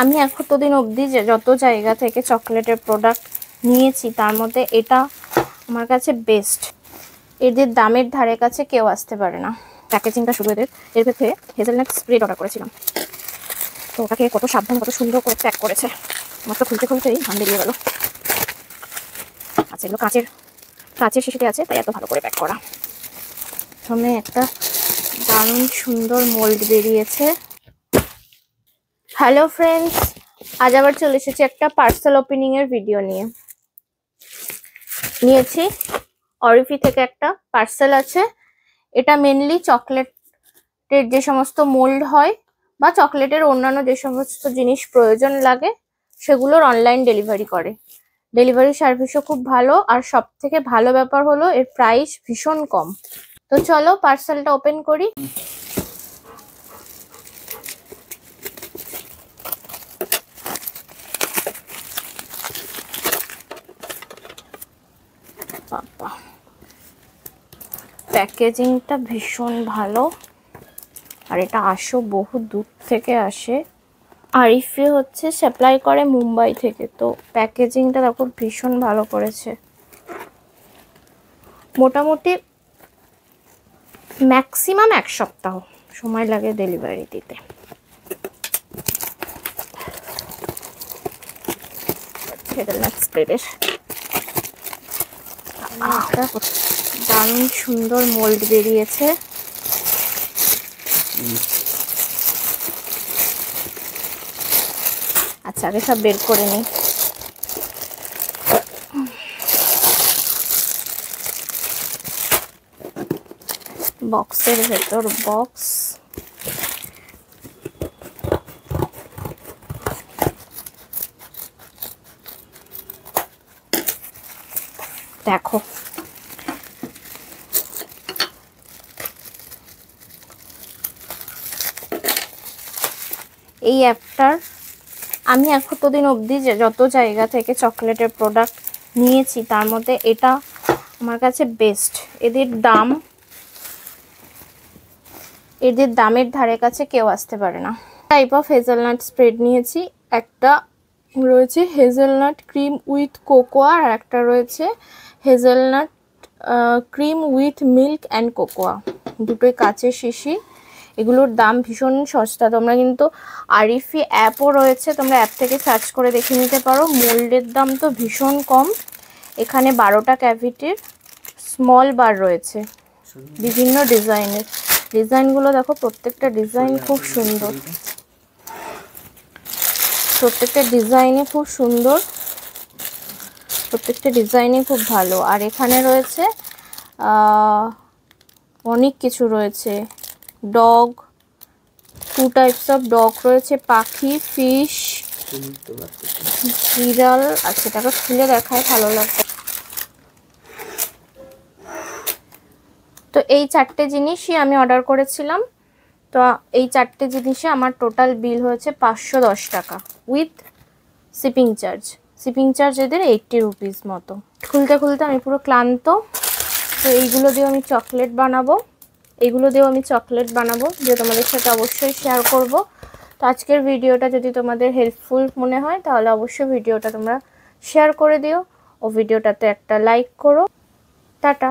আমি এতদিন অবধি যত জায়গা থেকে চকলেটের প্রোডাক্ট নিয়েছি তার মধ্যে এটা আমার কাছে বেস্ট। এদের দামের ধারে কাছে কেউ আসতে পারে না। প্যাকেজিংটা শুরু এর ভেতরে হেজেলনাট স্প্রেড অর্ডার করেছিলাম, তো ওটাকে কত সাবধান কত সুন্দর করে প্যাক করেছে। আমার তো খুলতেই ঘাম বেরিয়ে গেল। আচ্ছা, এগুলো কাচের শিশিতে আছে, তাই এত ভালো করে প্যাক করা। প্রথমে একটা দারুণ সুন্দর মোল্ড বেরিয়েছে। হ্যালো ফ্রেন্ডস, আজ আবার চলে এসেছি একটা পার্সেল ওপেনিং এর ভিডিও নিয়েছি। অরিফি থেকে একটা পার্সেল আছে। এটা মেনলি চকলেটের যে সমস্ত মোল্ড হয় বা চকলেটের অন্যান্য যে সমস্ত জিনিস প্রয়োজন লাগে সেগুলোর অনলাইন ডেলিভারি করে। ডেলিভারি সার্ভিসও খুব ভালো, আর সব থেকে ভালো ব্যাপার হলো এর প্রাইস ভীষণ কম। তো চলো পার্সেলটা ওপেন করি। বাবা, প্যাকেজিংটা ভীষণ ভালো, আর এটা বহু দূর থেকে আসে। আরিফি হচ্ছে সাপ্লাই করে মুম্বাই থেকে, তো প্যাকেজিংটা দেখো ভীষণ ভালো করেছে। মোটামুটি ম্যাক্সিমাম 1 সপ্তাহ সময় লাগে ডেলিভারি দিতে। দারুণ সুন্দর মোল্ড বেরিয়েছে। আচ্ছা, আগে সব বের করে নিই। বক্সের ভেতর বক্স, দেখো এই অ্যাপটার আমি এতদিন অবধি যত জায়গা থেকে চকলেটের প্রোডাক্ট নিয়েছি তার মধ্যে এটা আমার কাছে বেস্ট। এদের দামের ধারে কাছে কেউ আসতে পারে না। টাইপ অফ হেজেলনাট স্প্রেড নিয়েছি। একটা রয়েছে হেজেলনাট ক্রিম উইথ কোকোয়া, আর একটা রয়েছে hazelnut cream with milk and cocoa. দুটোই কাচের শিশি। এগুলোর দাম ভীষণ সস্তা। তোমরা কিন্তু আরিফি অ্যাপও রয়েছে, তোমরা অ্যাপ থেকে সার্চ করে দেখে নিতে পারো। মোল্ডের দাম তো ভীষণ কম। এখানে 12টা ক্যাভিটির স্মল বার রয়েছে বিভিন্ন ডিজাইনগুলো দেখো, প্রত্যেকটা ডিজাইন খুব সুন্দর, প্রত্যেকটা ডিজাইনই খুব ভালো। আর এখানে রয়েছে অনেক কিছু রয়েছে। ডগ, 2 টাইপস অফ ডগ রয়েছে, পাখি, ফিশ, বিড়াল। আচ্ছা, এটাকে খুলে দেখায়, ভালো লাগবে। তো এই 4টে জিনিসই আমি অর্ডার করেছিলাম। তো এই 4টে জিনিসে আমার টোটাল বিল হয়েছে 510 টাকা উইথ শিপিং চার্জ এদের 80 রুপিস মতো। খুলতে আমি পুরো ক্লান্ত। তো এইগুলো দিয়েও আমি চকলেট বানাবো, যে তোমাদের সাথে অবশ্যই শেয়ার করব। তো আজকের ভিডিওটা যদি তোমাদের হেল্পফুল মনে হয় তাহলে অবশ্যই ভিডিওটা তোমরা শেয়ার করে দিও ও ভিডিওটাতে একটা লাইক করো। টাটা।